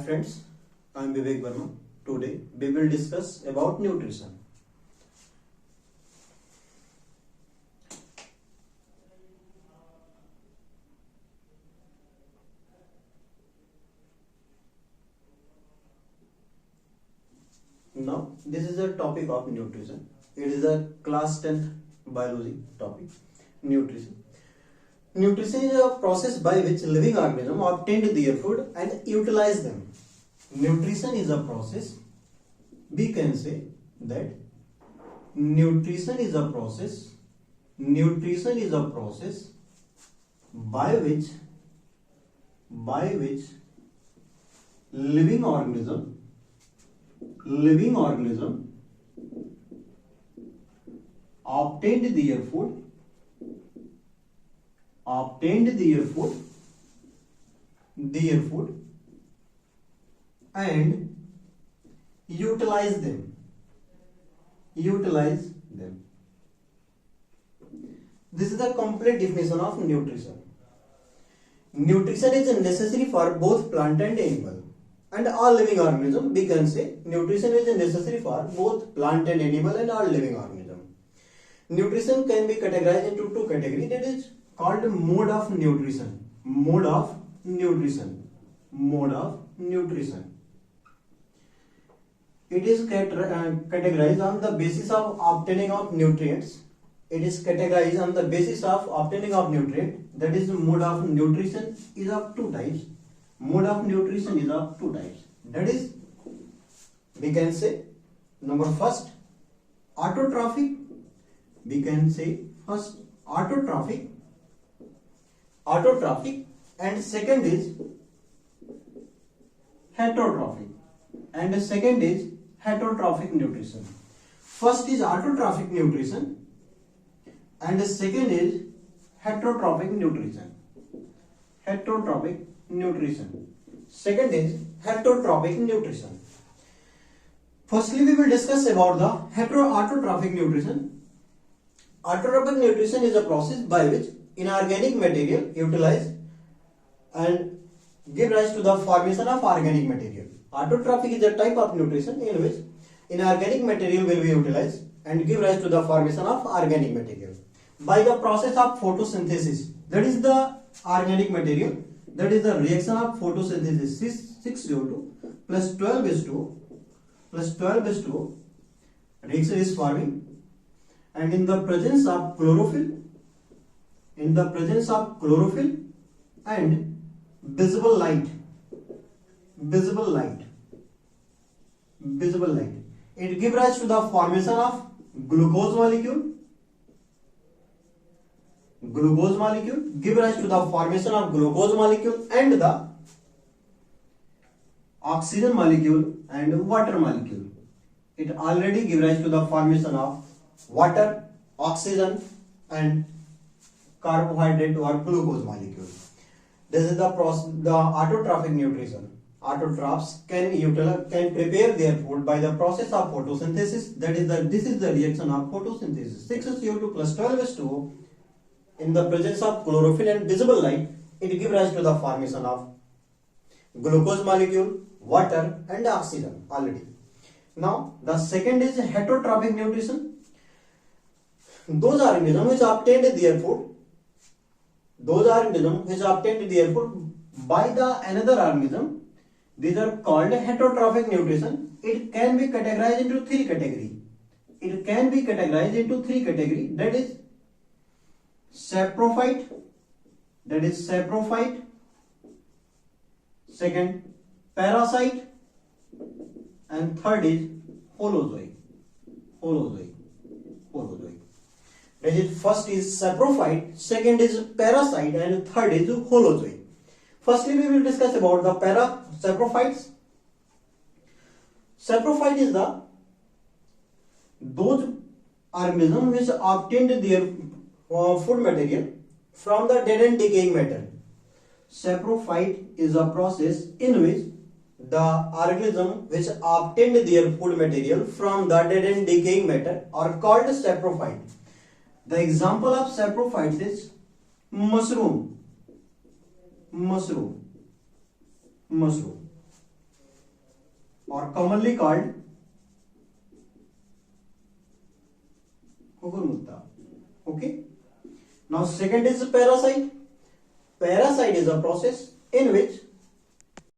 friends, I am Vivek Verma. Today we will discuss about nutrition. Now this is a topic of nutrition. It is a class 10th biology topic. Nutrition. Nutrition is a process by which living organisms obtain their food and utilize them. Nutrition is a process. We can say that nutrition is a process. Nutrition is a process by which living organism obtained their food and utilize them. This is the complete definition of nutrition. Nutrition is necessary for both plant and animal and all living organism. We can say nutrition is necessary for both plant and animal and all living organism. Nutrition can be categorized into two categories, that is called mode of nutrition. It is categorized on the basis of obtaining of nutrients. That is mode of nutrition is of two types. That is, we can say number first autotrophic. Autotrophic, and second is heterotrophic. Nutrition. First is autotrophic nutrition and the second is heterotrophic nutrition. Second is heterotrophic nutrition. Firstly, we will discuss about the autotrophic nutrition. Autotrophic nutrition is a process by which inorganic material utilize and give rise to the formation of organic material. Autotrophic is a type of nutrition in which inorganic material will be utilized and give rise to the formation of organic material by the process of photosynthesis. That is the organic material. That is the reaction of photosynthesis. 6CO2 plus 12H2 reaction is forming, and in the presence of chlorophyll and visible light, it gives rise to the formation of glucose molecule, and the oxygen molecule and water molecule. It already gives rise to the formation of water, oxygen and carbohydrate or glucose molecule. This is the process, the autotrophic nutrition. Autotrophs can prepare their food by the process of photosynthesis. This is the reaction of photosynthesis. 6CO2 plus 12H2 in the presence of chlorophyll and visible light, it gives rise to the formation of glucose molecule, water and oxygen already. Now the second is heterotrophic nutrition. Those organisms which obtained their food by the another organism, these are called heterotrophic nutrition. It can be categorized into three categories. That is saprophyte. Second, parasite, and third is holozoic. That is, first is saprophyte, second is parasite, and third is holozoic. Firstly, we will discuss about the saprophytes. Saprophyte is those organisms which obtained their food material from the dead and decaying matter. Saprophyte is a process in which the organism which obtained their food material from the dead and decaying matter are called saprophyte. The example of saprophytes is mushroom. or commonly called Cucurbita. Okay. Now second is parasite. Parasite is a process in which